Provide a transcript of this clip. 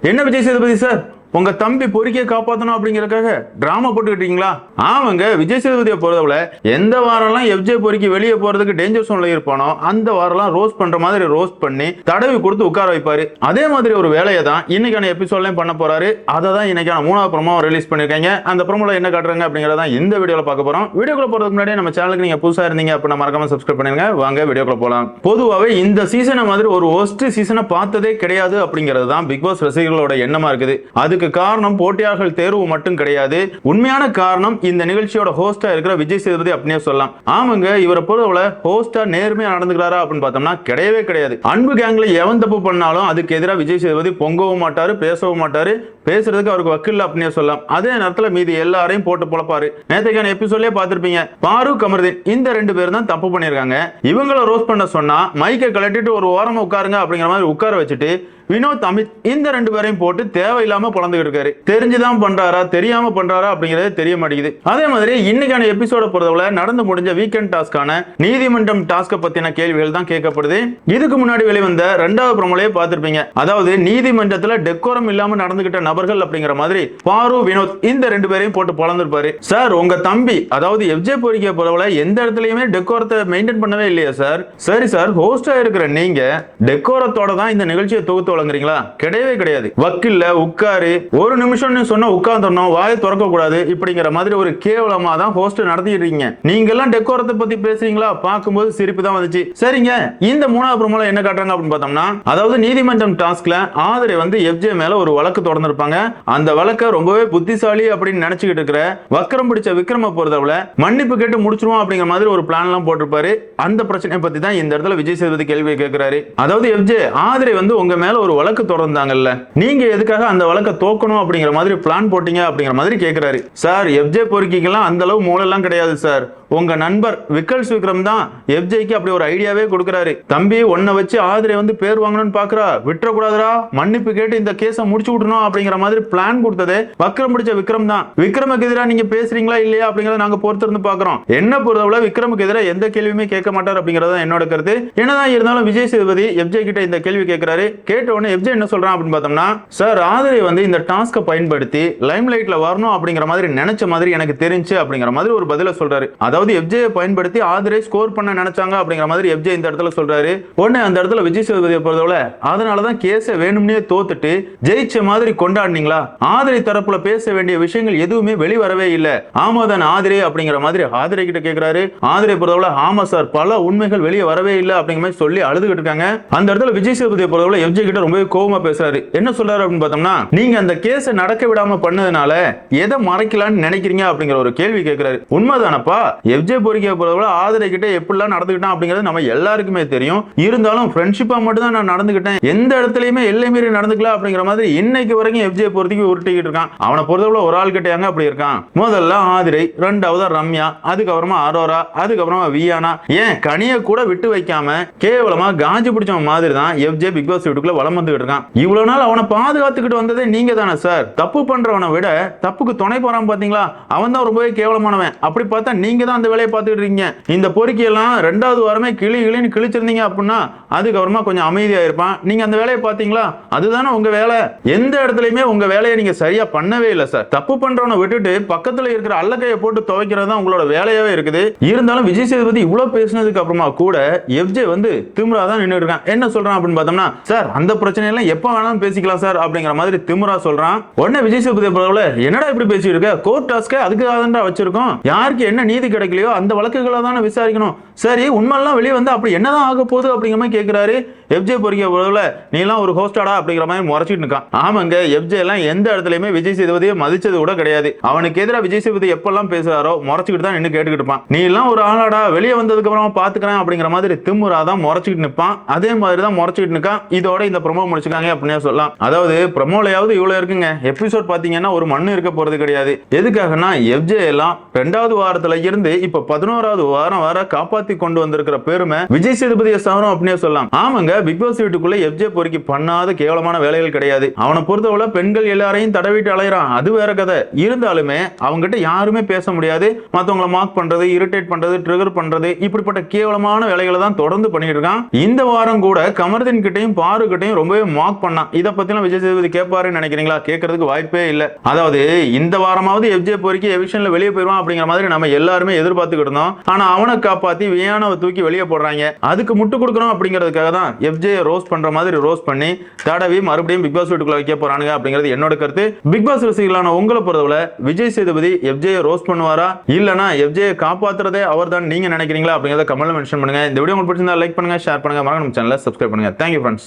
என்ன விஜய் சேதுபதி சார், உங்க தம்பி பொறுக்கிய காப்பாற்றணும் அப்படிங்கறதுக்காக டிராமா போட்டுக்கிட்டீங்களா? ஆமாங்க, விஜய் சேதுபதியை பொறுத்தவரை எந்த வாரம்லாம் எஃப்ஜே பொறுக்கி வெளியே போறதுக்கு டேஞ்சர் சோன்ல இருப்பானோ அந்த வாரம்லாம் ரோஸ்ட் பண்ற மாதிரி ரோஸ்ட் பண்ணி தடவி கொடுத்து உட்கார வைப்பாரு. அதே மாதிரி ஒரு வேலையை தான் இன்னைக்கான எபிசோட்லயும் பண்ண போறாரு. அதை தான் இன்னைக்கான 3வது ப்ரோமோ ரிலீஸ் பண்ணிருக்காங்க. அந்த ப்ரோமோல என்ன காட்டுறாங்க அப்படிங்கறத இந்த வீடியோல பார்க்க போறோம். வீடியோக்குள்ள போறதுக்கு முன்னாடி நம்ம சேனலுக்கு நீங்க புதுசா இருந்தீங்க அப்படின்னா மறக்காம சப்ஸ்கிரைப் பண்ணுங்க. வாங்க வீடியோக்குள்ள போலாம். பொதுவாகவே இந்த சீசனை மாதிரி ஒரு ஒஸ்ட் சீசனை பார்த்ததே கிடையாது அப்படிங்கிறது தான் பிக் பாஸ் ரசிகர்களோட எண்ணமா இருக்குது. அதுக்கு காரணம் போட்டியாளர்கள் தேர்வு மட்டும் கிடையாது. உண்மையான காரணம் இந்த நிகழ்ச்சியோட ஹோஸ்டா இருக்கிற விஜய் சேதுபதி அப்படினே சொல்லலாம். ஆமாங்க, இவரை பொறுத்தவரை ஹோஸ்டா நேர்மையா நடந்துக்கிறாரா அப்படின்னு பார்த்தோம்னா கிடையவே கிடையாது. அன்பு கேங்ல எவன் தப்பு பண்ணாலும் அதுக்கு எதிராக விஜய் சேதுபதி பொங்கவும் மாட்டாரு, பேசவும் மாட்டாரு. பேசுறதுக்கு அவருக்கு வக்கில்ல அப்படினே சொல்லலாம். அதே நேரத்தில் மீதி எல்லாரையும் போட்டு பொழப்பாரு. நேத்தைக்கான எபிசோட்லயே பார்த்திருப்பீங்க, பாரூக் அமர்தீன் இந்த 2 பேர் தான் தப்பு பண்ணிருக்காங்க. இவங்கள ரோஸ்ட் பண்ண சொன்னா மைக்கை கலட்டிட்டு ஒரு ஓரமா உட்காருங்க அப்படிங்கிற மாதிரி உட்கார வச்சுட்டு வினோத், அமித் இந்த 2 பேரையும் போட்டு தேவையில்லாம பொழந்துகிட்டு இருக்காரு. தெரிஞ்சுதான் பண்றாரா தெரியாம பண்றாரா அப்படிங்கிறது தெரிய மாட்டேங்குது. அதே மாதிரி இன்னைக்கான எபிசோட பொறுத்தவரை நடந்து முடிஞ்ச வீக்கெண்ட் டாஸ்கான நீதிமன்றம் டாஸ்க பத்தின கேள்விகள் தான் கேட்கப்படுது. இதுக்கு முன்னாடி வெளிவந்த 2வது ப்ரோமோலயே பார்த்திருப்பீங்க. அதாவது நீதிமன்றத்துல டெக்கோரம் இல்லாம நடந்துகிட்ட நபர்கள் அப்படிங்கிற மாதிரி பாரு, வினோத் இந்த 2 பேரையும் போட்டு பொழந்திருப்பாரு. சார், உங்க தம்பி அதாவது எஃப்ஜே பொறுக்கிய பொறுத்தவரை எந்த இடத்துலயுமே டெக்கோரத்தை மெயின்டைன் பண்ணவே இல்லையா சார்? சரி சார், ஹோஸ்டா இருக்கிற நீங்க டெக்கோரத்தோட தான் இந்த நிகழ்ச்சியை தொகுத்து வழங்குறீங்களா? கிடையவே கிடையாது. வக்கில்ல உட்காரு, ஒரு நிமிஷம் சொன்னா உட்கார்ந்துடணும், வாயை திறக்க கூடாது இப்படிங்கிற மாதிரி ஒரு கேவலமா தான் ஹோஸ்ட் நடத்திட்டு இருக்கீங்க. நீங்க எல்லாம் டெக்கோரத்தை பத்தி பேசுறீங்களா? பார்க்கும்போது சிரிப்பு தான் வந்துச்சு. சரிங்க, இந்த 3வது ப்ரோமோல என்ன காட்டுறாங்க அப்படின்னு பார்த்தோம்னா, அதாவது நீதிமன்றம் டாஸ்க்ல ஆதரை எஃப்ஜே மேல ஒரு வழக்கு தொடர்ந்திருப்பாங்க. அந்த வழக்க ரொம்பவே புத்திசாலி அப்படின்னு நினைச்சுக்கிட்டு இருக்கிற வக்கரம் பிடிச்ச விக்ரம பொறுத்தவரை மன்னிப்பு கேட்டு முடிச்சிருவோம் அப்படிங்கிற மாதிரி ஒரு பிளான் எல்லாம் போட்டிருப்பாரு. அந்த பிரச்சனையை பத்தி தான் இந்த இடத்துல விஜய் சேதுபதி கேள்வி கேட்கிறாரு. அதாவது எஃப்ஜே, ஆதரை உங்க மேல ஒரு வழக்கு தொடர்ந்தாங்கல்ல, நீங்க எதுக்காக அந்த வழக்கை தோக்கணும் அப்படிங்கிற மாதிரி பிளான் போட்டீங்க அப்படிங்கிற மாதிரி கேட்கிறாரு. சார், எஃப்ஜே பொறுக்கிக்கலாம் அந்த அளவு மூளை எல்லாம் கிடையாது சார். உங்க நண்பர் விக்கல்ஸ் விக்ரம் தான் எஃப்ஜேக்கு அப்படி ஒரு ஐடியாவே கொடுக்கிறாரு. தம்பி, உன்னை வச்சு ஆதரை பேர் வாங்கணும்னு பாக்குறா, விட்டுற கூடாதுடா, மன்னிப்பு கேட்டு இந்த கேஸை முடிச்சு விடணும் அப்படிங்கிற மாதிரி பிளான் கொடுத்ததே வக்கரம் பிடிச்ச விக்ரம் தான். விக்ரமுக்கு எதிராக நீங்க பேசுறீங்களா இல்லையா அப்படிங்கறத நாங்க பொறுத்திருந்து பாக்குறோம். என்ன பொறுத்தவரை விக்ரமுக்கு எதிராக எந்த கேள்வியுமே கேட்க மாட்டார் அப்படிங்கறத என்னோட கருத்து. என்னதான் இருந்தாலும் விஜய் சேதுபதி எஃப்ஜே கிட்ட இந்த கேள்வி கேட்கிறாரு. கேட்ட உடனே எஃப்ஜே என்ன சொல்றான் அப்படின்னு பார்த்தோம்னா, சார், ஆதரை இந்த டாஸ்கை பயன்படுத்தி லைம் லைட்ல வரணும் அப்படிங்கிற மாதிரி நினைச்ச மாதிரி எனக்கு தெரிஞ்சு அப்படிங்கிற மாதிரி ஒரு பதில சொல்றாரு. அதாவது எஃப்ஜே பயன்படுத்தி ஆதரை ஸ்கோர் பண்ண நினைச்சாங்க அப்படிங்கிற மாதிரி எஃப்ஜே இந்த இடத்துல சொல்றாரு. உடனே அந்த இடத்துல விஜய் சேதுபதியை பொறுத்தவரை அதனாலதான் கேஸை வேணும்னே தோத்துட்டு ஜெயிச்ச மாதிரி கொண்டாடினீங்களா? ஆதரை தரப்புல பேச வேண்டிய விஷயங்கள் எதுவுமே வெளிவரவே இல்லை. ஆமாதான் ஆதரை அப்படிங்கிற மாதிரி ஆதரை கிட்ட கேட்கிறாரு. ஆதரை பொறுத்தவரை ஆமா சார், பல உண்மைகள் வெளியே வரவே இல்லை அப்படிங்கிற மாதிரி சொல்லி அழுதுகிட்டு இருக்காங்க. அந்த இடத்துல விஜய் சேதுபதியை பொறுத்தவரை எஃப்ஜே கிட்ட ரொம்பவே கோவமா பேசுறாரு. என்ன சொல்றாரு அப்படின்னு பார்த்தோம்னா, நீங்க அந்த கேஸை நடக்க விடாம பண்ணதுனால எதை மறைக்கலாம்னு நினைக்கிறீங்க அப்படிங்கிற ஒரு கேள்வி கேட்கிறாரு. உண்மைதானப்பா, எஃப்ஜே பொறுக்கிய பொறுத்தவரை ஆதரை கிட்ட எப்படிலாம் நடந்துக்கிட்டான் அப்படிங்கிறது நம்ம எல்லாருக்குமே தெரியும். இருந்தாலும் ஃப்ரெண்ட்ஷிப்பா மட்டும் தான் நான் நடந்துக்கிட்டேன், எந்த இடத்துலயுமே எல்லை மீறி நடந்துக்கல அப்படிங்கிற மாதிரி இன்னைக்கு வரைக்கும் எஃப்ஜே பொறுத்திக்கு உருட்டிக்கிட்டு இருக்கான். அவனை பொறுத்தவரை ஒரு ஆள் கிட்டயாங்க அப்படி இருக்கான். முதல்ல ஆதிரை, 2வது ரம்யா, அதுக்கப்புறமா அரோரா, அதுக்கப்புறமா வியானா, ஏன் கனிய கூட விட்டு வைக்காம கேவலமா காஞ்சி பிடிச்ச மாதிரி தான் எஃப்ஜே பிக் பாஸ் வீட்டுக்குள்ள வலம் வந்துகிட்டு இருக்கான். இவ்வளவு நாள் அவனை பாதுகாத்துக்கிட்டு வந்ததே நீங்க தானே சார். தப்பு பண்றவனை விட தப்புக்கு துணை போறான் பாத்தீங்களா, அவன் தான் ரொம்பவே கேவலமானவன். அப்படி பார்த்தா நீங்க தான் அந்த வேலையை பார்த்துட்டு இருக்கீங்க. இந்த பொறுக்கியெல்லாம் 2வது வாரமே கிளின்னு கிழிச்சிருந்தீங்க அப்படின்னா அதுக்கப்புறமா கொஞ்சம் அமைதியா இருப்பான். நீங்க அந்த வேலையை பார்த்தீங்களா? அதுதானே உங்க வேலை. எந்த இடத்துலயுமே உங்க வேலையை நீங்க சரியா பண்ணவே இல்லை சார். தப்பு பண்றவனை விட்டுட்டு பக்கத்துல இருக்கிற அல்லக்கையை போட்டு துவைக்கிறது தான் உங்களோட வேலையாவே இருக்குது. இருந்தாலும் விஜய் சேதுபதி இவ்வளவு பேசினதுக்கு அப்புறமா கூட எஃப்ஜே திமிரா தான் நின்று இருக்கான். என்ன சொல்றான் அப்படின்னு பார்த்தோம்னா, சார், அந்த பிரச்சனையெல்லாம் எப்ப வேணாலும் பேசிக்கலாம் சார் அப்படிங்கிற மாதிரி திமிரா சொல்றான். உடனே விஜய் சேதுபதி பொறுத்தவரை என்னடா இப்படி பேசிட்டு இருக்க, கோர்ட் டாஸ்கே அதுக்காக தான் வச்சிருக்கோம், யாருக்கு என்ன நீதி கிடைக்கலையோ அந்த வழக்குகளை தானே விசாரிக்கணும். சரி, உண்மையெல்லாம் வெளியே வந்து அப்படி என்னதான் ஆக போகுது அப்படிங்கிற மாதிரி கேட்கிறாரு. எஃப்ஜே பொறுக்கிய பொறுத்தவரை நீ எல்லாம் ஒரு ஹோஸ்டாடா அப்படிங்கிற மாதிரி முறைச்சிட்டு இருக்கான். ஆமாங்க, எஃப்ஜே எல்லாம் எந்த இடத்துலயுமே விஜய் சேதுபதியை மதிச்சது கூட கிடையாது. அவனுக்கு எதிராக விஜய் சேதுபதி எப்பெல்லாம் பேசுறாரோ முறைச்சிக்கிட்டு தான் நின்று கேட்டுக்கிட்டு இருப்பான். நீ எல்லாம் ஒரு ஆளாடா, வெளியே வந்ததுக்கு அப்புறமா பாத்துக்கிறேன் அப்படிங்கிற மாதிரி திமுறா தான் முறைச்சிக்கிட்டு நிற்பான். அதே மாதிரி தான் முறைச்சிக்கிட்டு நிற்கான். இதோட இந்த ப்ரோமோ முடிச்சுக்காங்க அப்படின்னு சொல்லலாம். அதாவது ப்ரோமோலையாவது இவ்வளவு இருக்குங்க, எபிசோட் பாத்தீங்கன்னா ஒரு மண்ணு இருக்க போறது கிடையாது. எதுக்காகனா எஃப்ஜே எல்லாம் 2வது வாரத்துல இருந்து இப்ப 11வது வாரம் வர காப்பாத்தி கொண்டு வந்திருக்கிற பெருமை விஜய் சேதுபதியை சாரும் அப்படின்னே சொல்லலாம். ஆமாங்க, பிக் பாஸ் வீட்டுக்குள்ள எஃப்ஜே பொறுக்கி பண்ணாத கேவலமான வேலைகள் கிடையாது. அவனை பொறுத்தவரை பெண்கள் எல்லாரையும் தடவிட்டு அலையறான், அது வேற கதை. இருந்தாலுமே அவங்ககிட்ட யாருமே பேச முடியாது. மத்தவங்களை மார்க் பண்றது, இரிட்டேட் பண்றது, ட்ரிகர் பண்றது, இப்படிப்பட்ட கேவலமான வேலைகளை தான் தொடர்ந்து பண்ணிட்டு இருக்கான். இந்த வாரம் கூட கமர்தீன் கிட்டையும் பாரு கிட்டையும் ரொம்பவே மார்க் பண்ணான். இதை பத்திலாம் விஜய் சேதுபதி கேட்பாருன்னு நினைக்கிறீங்களா? கேட்கறதுக்கு வாய்ப்பே இல்ல. அதாவது இந்த வாரமாவது எஃப்ஜே பொறுக்கி எவிக்ஷன்ல வெளியே போயிடுவான் அப்படிங்கிற மாதிரி நம்ம எல்லாருமே எதிர்பார்த்துக்கிட்டு இருந்தோம். ஆனா அவனை காப்பாத்தி வியானாவை தூக்கி வெளியே போடுறாங்க. அதுக்கு முட்டு கொடுக்கணும் அப்படிங்கிறதுக்காக தான் எஃப்ஜே ரோஸ்ட் பண்ற மாதிரி ரோஸ்ட் பண்ணி தடவி மறுபடியும் பிக் பாஸ் வீட்டுக்குள்ள வைக்க போறானுங்க அப்படிங்கிறது என்னோட கருத்து. பிக் பாஸ் ரசிகர்களான உங்களை பொறுத்தவரை விஜய் சேதுபதி எஃப்ஜே ரோஸ்ட் பண்ணுவாரா இல்லனா எஃப்ஜே காப்பாத்துறதே அவர் தான் நீங்க நினைக்கிறீங்களா அப்படிங்கறத கமெண்ட்ல மென்ஷன் பண்ணுங்க. இந்த வீடியோ உங்களுக்கு பிடிச்சிருந்தா லைக் பண்ணுங்க, ஷேர் பண்ணுங்க, மறக்காம நம்ம சேனலை சப்ஸ்கிரைப் பண்ணுங்க. Thank you friends.